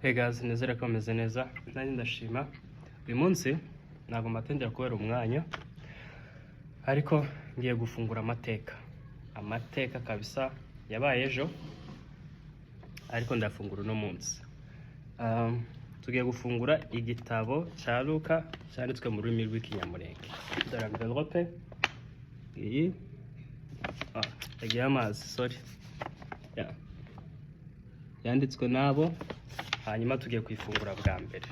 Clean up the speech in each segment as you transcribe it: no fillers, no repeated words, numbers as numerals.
Hey guys, nizere ko meze neza. Nanjye ndashima. Uyu munsi ntabwo matendera kubera umwanya, ariko ngiye gufungura amateka kabisa yabaye ejo, ariko ndafungura uno munsi. Tugiye gufungura igitabo cya Luka cyanditswe mu rurimi rw'ikinyamulenge. Dore envelope iyi yagiye amazi, sorry. Yanditswe nabo, hanyuma tugiye kwifungura bwa mbere.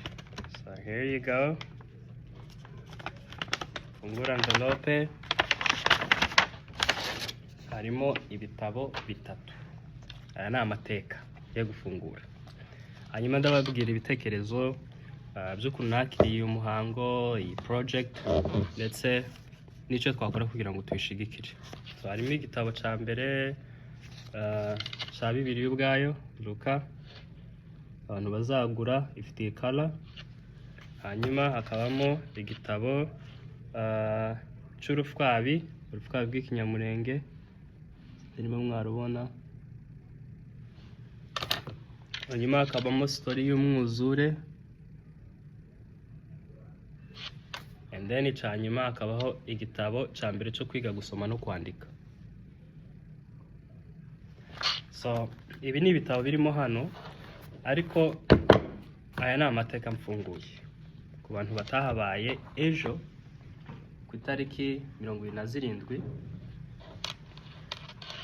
So here you go. Fungura envelope. Harimo ibitabo bitatu. Aya ni amateka yo gufungura. Hanyuma ndababwira ibitekerezo by'ukuntu nakiriye umuhango, iyi project, ndetse n'icyo twakora kugira ngo tuyishigikire. So harimo igitabo cya mbere cya Bibiliya ubwayo, Luka, abantu bazagura, ifitiye color. Hanyuma hakabamo igitabo cy'urufwabi rw'ikinyamulenge, zirimo mwarubona. Hanyuma hakabamo story y'umwuzure, and then icyanyuma hakabaho igitabo cya mbere cyo kwiga gusoma no kwandika. So ibi ni ibitabo birimo hano, ariko aya ni amateka mfunguye ku bantu batahabaye ejo ku itariki 27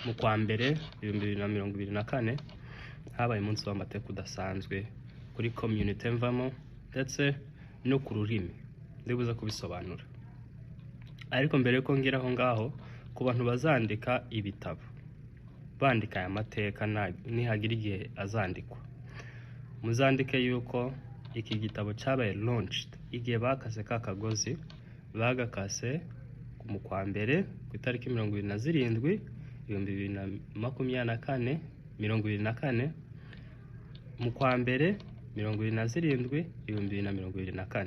mu kwa mbere 2024. Habaye umunsi w'amateka udasanzwe kuri community mvamo, ndetse no ku rurimi ndibuza kubisobanura. Ariko mbere yuko ngira aho ngaho, ku bantu bazandika ibitabo, bandika aya mateka nihagira igihe azandikwa, muzandike yuko iki gitabo cyabaye launched igihe bakase kagozi, bagakase mu kwa mbere ku itariki 27 2024 mu kwa mbere 27 2024.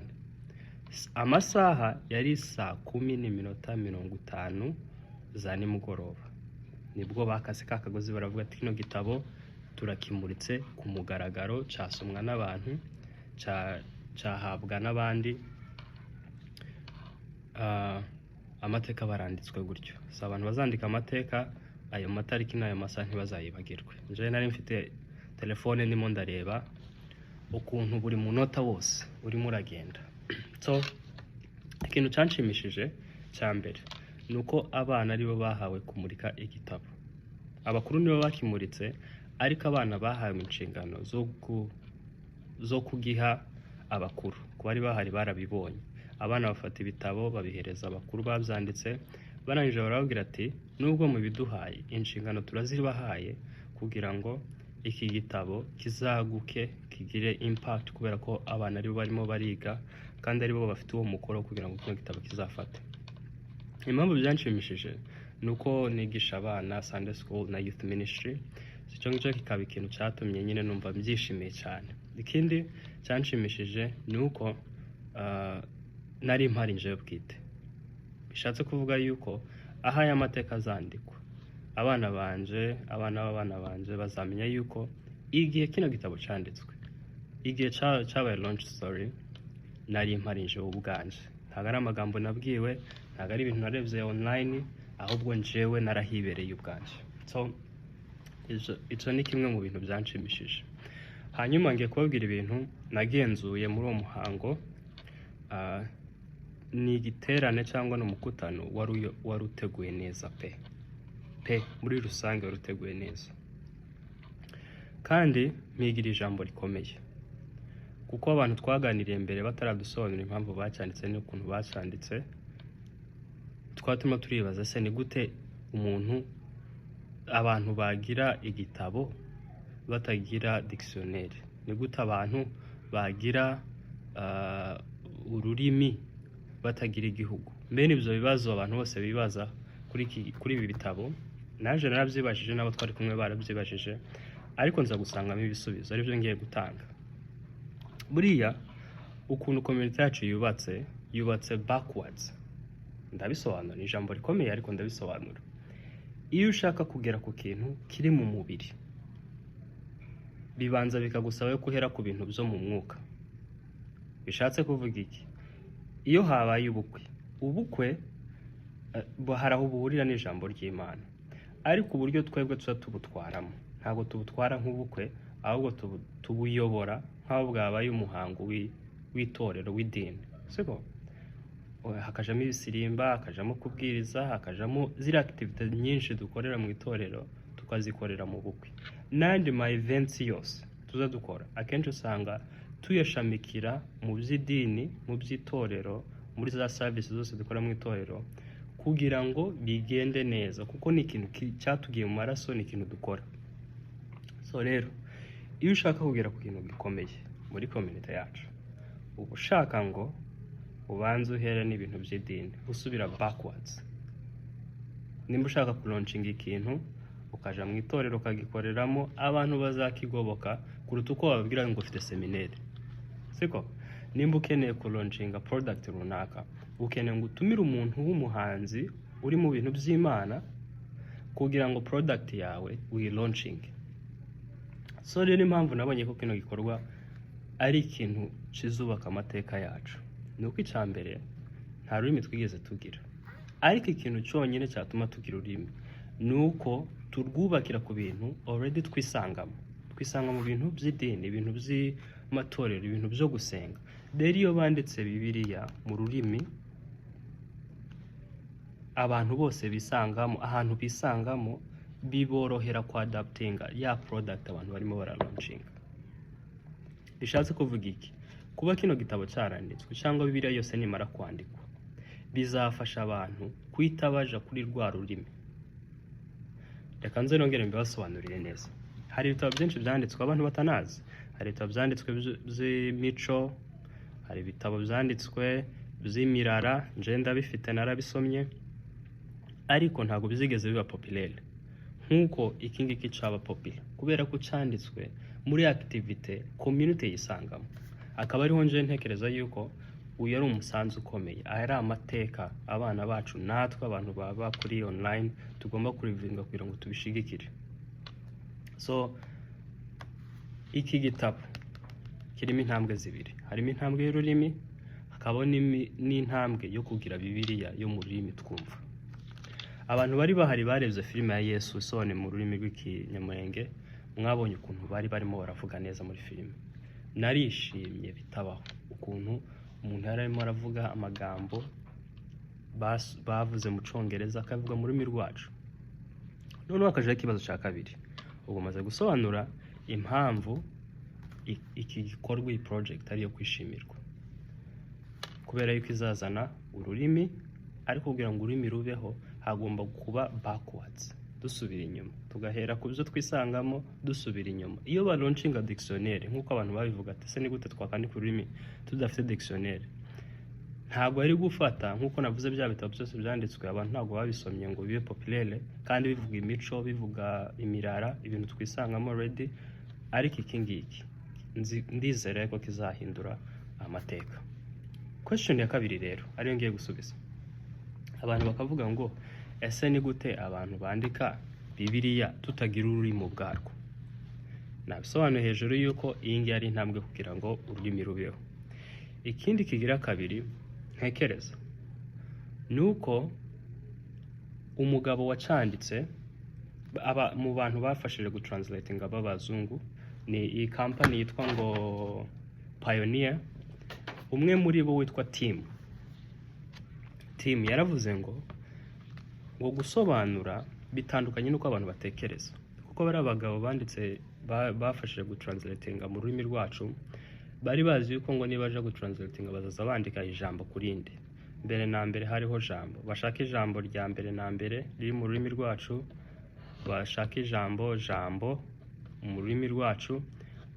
Amasaha yari saa 10:50 za nimugoroba, nibwo bakase kagozi baravuga ati kino gitabo turakimuritse ku mugaragaro, cyasomwa n'abantu, cyahabwa n'abandi. Amateka baranditswe gutyo. So abantu bazandika amateka, ayo matariki n'ayo masaha ntibazayibagirwe. Nje nari mfite telefone ndimo ndareba ukuntu buri munota wose urimo uragenda. So ikintu cyanshimishije cya mbere nuko abana aribo bahawe kumurika igitabo. Abakuru nibo bakimuritse, ariko abana bahawe inshingano zo kugiha abakuru. Kubari bahari barabibonye. Abana bafata ibitabo babihereza abakuru babyanditse, barangije barababwira ati nubwo mu biduhaye inshingano turazibahaye kugira ngo iki gitabo kizaguke, kigire impact, kubera ko abana aribo barimo bariga kandi aribo bafite uwo mukoro kugira ngo kino gitabo kizafate. Impamvu byanshimishije nuko nigisha abana Sunday school na youth ministry. Icyo ngicyo kikaba ikintu cyatumye nyine numva byishimiye cyane. Ikindi cyanshimishije nuko nari mpari nje bwite. Bishatse kuvuga yuko aha aya mateka azandikwa, abana b'abana banje bazamenya yuko igihe kino gitabo cyanditswe, igihe cyabaye launch story, nari mpari nje ubwanje. Ntago ari amagambo nabwiwe, ntago ari ibintu narebye online, ahubwo njewe narahibereye ubwanje. So icyo ni kimwe mu bintu byanshimishije. Hanyuma ngiye kubabwira ibintu nagenzuye muri uwo muhango. Ni igiterane cyangwa n'umukutano wari uteguye neza pe muri rusange wari uteguye neza, kandi mpigira ijambo rikomeye, kuko abantu twaganiriye mbere bataradusobanura impamvu bacyanditse n'ukuntu bacyanditse. Twatuma turibaza se ni gute abantu bagira igitabo batagira dictionnaire? Ni gute abantu bagira ururimi batagira igihugu? Mbene ibyo bibazo abantu bose bibaza kuri ibi bitabo, naje narabyibajije, n'abo twari kumwe barabyibajije, ariko nza gusangamo ibisubizo aribyo ngiye gutanga. Buriya ukuntu community yacu yubatse backwards, ndabisobanura. Ni ijambo rikomeye ariko ndabisobanura. Iyo ushaka kugera ku kintu kiri mu mubiri, bibanza bikagusaba ko uhera ku bintu byo mu mwuka. Bishatse kuvuga iki? Iyo habaye ubukwe hari aho buhurira n'ijambo ry'Imana, ariko uburyo twebwe tuza tubutwaramo ntabwo tubutwara nk'ubukwe, ahubwo tubuyobora nk'aho bwabaye umuhango w'itorero w'idini, siko? Hakajamo ibisirimba, hakajamo kubwiriza, hakajamo ziriya activite nyinshi dukorera mu itorero tukazikorera mu bukwe. N'andi ma events yose tuza dukora akenshi usanga tuyashamikira mu by'idini, mu by'itorero, muri za service zose dukora mu itorero, kugira ngo bigende neza, kuko ni ikintu cyatugiye mu maraso, ni ikintu dukora. So rero iyo ushaka kugera ku kintu gikomeye muri community yacu, uba ushaka ngo ubanze uhere n'ibintu by'idini, usubira backwards. Nimba ushaka launching ikintu ukaja mu itorero ukagikoreramo, abantu bazakigoboka kuruta uko bababwira ngo ufite seminari, siko? Nimba ukeneye launching product runaka, ukeneye ngo utumire umuntu w'umuhanzi uri mu bintu by'Imana kugira ngo product yawe launching. So rero impamvu nabonye ko kino gikorwa ari ikintu kizubaka amateka yacu, ni uko icya mbere nta rurimi twigeze tugira, ariko ikintu cyonyine cyatuma tugira ururimi ni uko turwubakira ku bintu already twisanga mu bintu by'idini, ibintu by'amatorero, ibintu byo gusenga. Rero iyo banditse Bibiliya mu rurimi, abantu bose bisangamo, ahantu bisangamo biborohera adaptinga ya product abantu barimo baralaunching. Bishatse kuvuga iki? Kuba kino gitabo cyaranditswe cyangwa Bibiliya yose nimara kwandikwa, bizafasha abantu kwita baja kuri rwa rurimi. Reka nze nongere mbibasobanurire neza. Hari ibitabo byinshi byanditswe abantu batanazi. Hari ibitabo byanditswe by'imico, hari ibitabo byanditswe by'imirara, nje ndabifite narabisomye, ariko ntabwo bizigeze biba populaire nkuko iki ngiki cyaba popular, kubera ko cyanditswe muri activity community yisangamo. Akaba ariho nje ntekereza yuko uyu ari umusanzu ukomeye, ari amateka abana bacu natwe abantu baba kuri online tugomba kurivinga kugira ngo tubishigikire. So iki gitabo kirimo intambwe zibiri, harimo intambwe y'ururimi, hakaba n'intambwe yo kugira Bibiliya yo mu rurimi twumva. Abantu bari bahari barebye filime ya Yesu isone mu rurimi rw'ikinyamulenge, mwabonye ukuntu bari barimo baravuga neza muri filime. Narishimye bitabaho ukuntu umuntu yarimo aravuga amagambo bavuze mu Cyongereza akavuga mu rurimi rwacu. Noneho akaje ikibazo cya kabiri, ubwo maze gusobanura impamvu iki gikorwa, iyi project ari yo kwishimirwa, kubera yuko izazana ururimi, ariko kugira ngo ururimi rubeho hagomba kuba backwards, dusubira inyuma, tugahera ku byo twisangamo dusubira inyuma. Iyo ba launching a dictionary nkuko abantu babivuga ati se ni gute twakandika ururimi tudafite dictionary, ntabwo ari gufata nkuko navuze bya bitabo byose byanditswe, abantu ntabwo babisomye ngo bibe populaire, kandi bivuga imico, bivuga imirara, ibintu twisangamo already. Ariko iki ngiki ndizera ko kizahindura amateka. Question ya kabiri rero ariyo ngiye gusubiza. Abantu bakavuga ngo ese ni gute abantu bandika Bibiliya tutagira ururimi ubwarwo? Nabisobanuye hejuru yuko iyi ngiyi ari intambwe kugira ngo ururimi rubeho. Ikindi kigira kabiri ntekereza nuko umugabo wacanditse mu bantu bafashije gutranslating abazungu ni iyi company yitwa ngo Pioneer. Umwe muri bo witwa Tim yaravuze ngo gusobanura bitandukanye nuko abantu batekereza, kuko bari abagabo banditse bafashije gutranslating mu rurimi rwacu, bari bazi yuko ngo niba baje gutranslating bazaza bandika ijambo kurindi. Mbere na mbere hariho jambo, bashaka ijambo rya mbere na mbere riri mu rurimi rwacu, bashaka ijambo mu rurimi rwacu,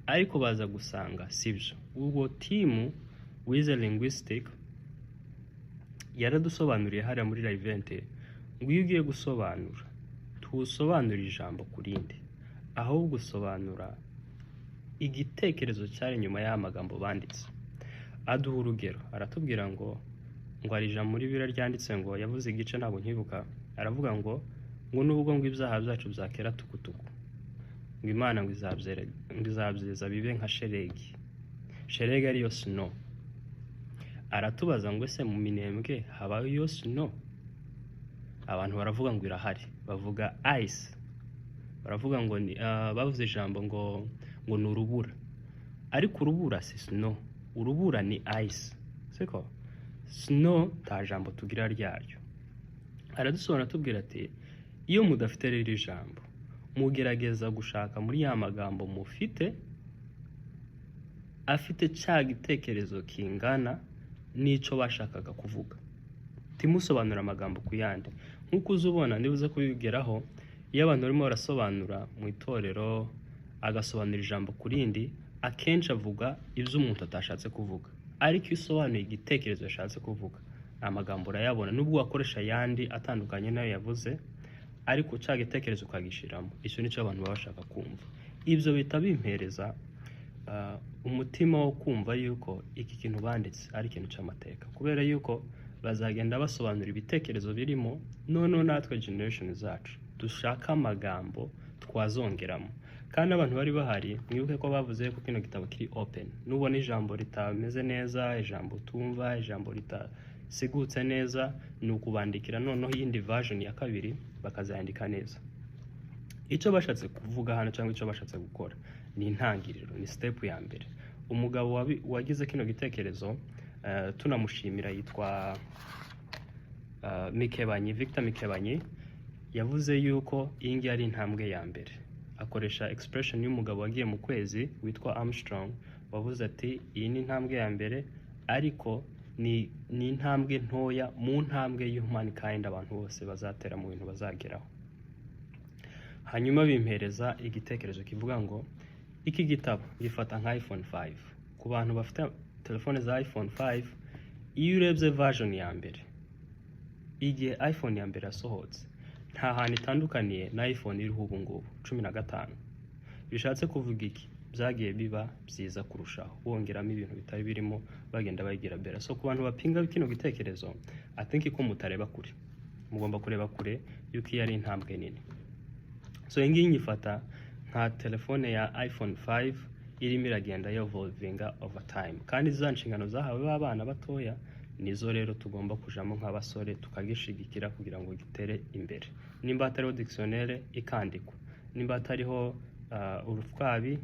ariko baza gusanga sibyo. Ubwo Tim wize linguistic yaradusobanuriye hariya muri live event ngo iyo ugiye gusobanura tusobanura ijambo kurindi, ahubwo gusobanura igitekerezo cyari nyuma y'amagambo banditse. Aduha urugero, aratubwira ngo ari ijambo muri Bibiliya ryanditse ngo, yavuze igice ntabwo nkibuka, aravuga ngo nubwo ngo ibyaha byacu byakera tukutuku, ngo Imana ngo bizabyiza bibe nka shelegi. Shelegi ariyo snow. Aratubaza ngo ese mu minembwe habaho iyo snow? Abantu baravuga ngo irahari, bavuga ice, baravuga ngo bavuze ijambo ngo ni urubura, ariko urubura si snow, urubura ni ice, siko? Snow nta jambo tugira ryayo. Aradusobanura tubwira ati iyo mudafite rero ijambo, mugerageza gushaka muri ya magambo mufite afite cya gitekerezo kingana n'ico bashakaga kuvuga. Timusobanura amagambo ku yandi. Nkuko uzubona ndibuze kubigeraho, iyo abantu barimo barasobanura mu itorero agasobanura ijambo kurindi, akenshi avuga ibyo umuntu atashatse kuvuga. Ariko iyo usobanuye igitekerezo yashatse kuvuga, amagambo urayabona nubwo wakoresha yandi atandukanye nayo yavuze, ariko cya gitekerezo ukagishiramo. Icyo nicyo abantu baba bashaka kumva. Ibyo bita bimpereza umutima wo kumva yuko iki kintu banditse ari ikintu cy'amateka, kubera yuko bazagenda basobanura ibitekerezo birimo, none natwe generation zacu dushaka amagambo twazongeramo. Kandi abantu bari bahari, mwibuke ko bavuze ko kino gitabo kiri open. Nubona ijambo ritameze neza, ijambo tumva, ijambo ritasigutse neza, ni ukubandikira noneho yindi version ya kabiri bakazandika neza. Icyo bashatse kuvuga hano cyangwa icyo bashatse gukora ni intangiriro, ni step ya mbere. Umugabo wagize kino gitekerezo tunamushimira, yitwa Mikebanyi, Victor Mikebanyi, yavuze yuko iyi ngiyi ari intambwe ya mbere. Akoresha expression y'umugabo wagiye mu kwezi witwa Armstrong, wavuze ati iyi ni intambwe ya mbere, ariko ni intambwe ntoya mu ntambwe y'humankind abantu bose bazatera mu bintu bazageraho. Hanyuma bimpereza igitekerezo kivuga ngo iki gitabo gifata nka iPhone 5. Ku bantu bafite telefone za iPhone 5, iyo urebye version ya mbere, igihe iPhone ya mbere yasohotse, nta hantu itandukaniye na iPhone iriho ubu ngubu 15. Bishatse kuvuga iki? Byagiye biba byiza kurushaho, bongeramo ibintu bitari birimo, bagenda bayigira bera. So ku bantu bapinga kino gitekerezo, I think ko mutareba kure, mugomba kureba kure yuko iyi ari intambwe nini. So iyi ngiyi nyifata nka telefone ya iPhone 5 irimo iragenda evolvinga over time, kandi za nshingano zahawe b'abana batoya nizo rero tugomba kujamo nk'abasore tukagishigikira kugira ngo gitere imbere. Nimba atariho dictionnaire ikandikwa, nimba atariho urufwabi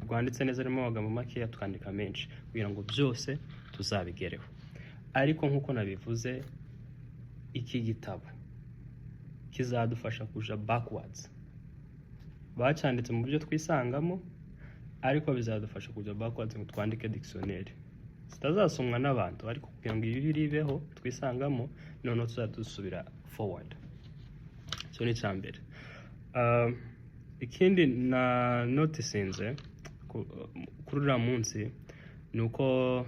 rwanditse neza rimo amagambo makeya tukandika menshi, kugira ngo byose tuzabigereho. Ariko nkuko nabivuze, iki gitabo kizadufasha kuja backwards. Bacanditse mu buryo twisangamo, ariko bizadufasha kuja backwards ngo twandike dictionnaire zitazasomwa n'abantu, ariko kugira ngo ibi biribeho twisangamo, none tuzadusubira forward. So ni cyambere. Ikindi na noticinze kuri uriya munsi ni uko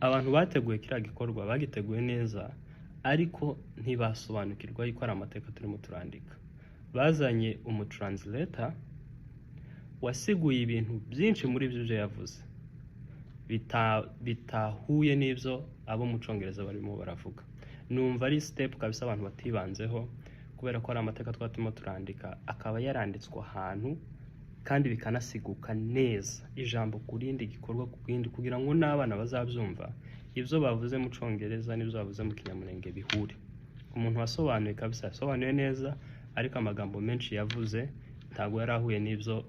abantu bateguye kiriya gikorwa bagiteguye neza, ariko ntibasobanukirwa yuko ari amateka turimo turandika. Bazanye umutranslator wasiguye ibintu byinshi muri ibyo yavuze bitahuye n'ibyo abo mu Cyongereza barimo baravuga. Numva ari step kabisa abantu batibanzeho, kubera ko ari amateka twatimo turandika, akaba yaranditswe ahantu kandi bikanasiguka neza, ijambo kurindi gikorwa kugindi, kugira ngo n'abana bazabyumva ibyo bavuze mu Cyongereza n'ibyo bavuze mu Kinyamulenge bihure. Umuntu wasobanuye kabisa yasobanuye neza, ariko amagambo menshi yavuze ntabwo yarahuye n'ibyo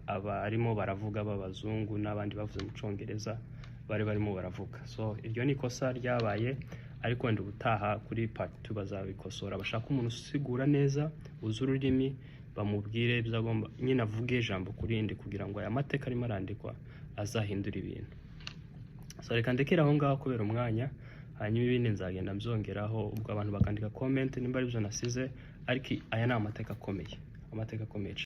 abarimo baravuga b'abazungu n'abandi bavuze mu Cyongereza bari barimo baravuga. So iryo ni ikosa ryabaye, ariko wenda ubutaha kuri part 2 bazabikosora. Bashaka umuntu usigura neza, uzi ururimi, bamubwire ibyo agomba nyine avuge ijambo kurindi, kugira ngo aya mateka arimo arandikwa azahindura ibintu. So reka ndekera aho ngaho kubera umwanya, hanyuma ibindi nzagenda mbyongeraho ubwo abantu bakandika comment nimba ari byo nasize, ariko aya ni amateka akomeye, amateka akomeye.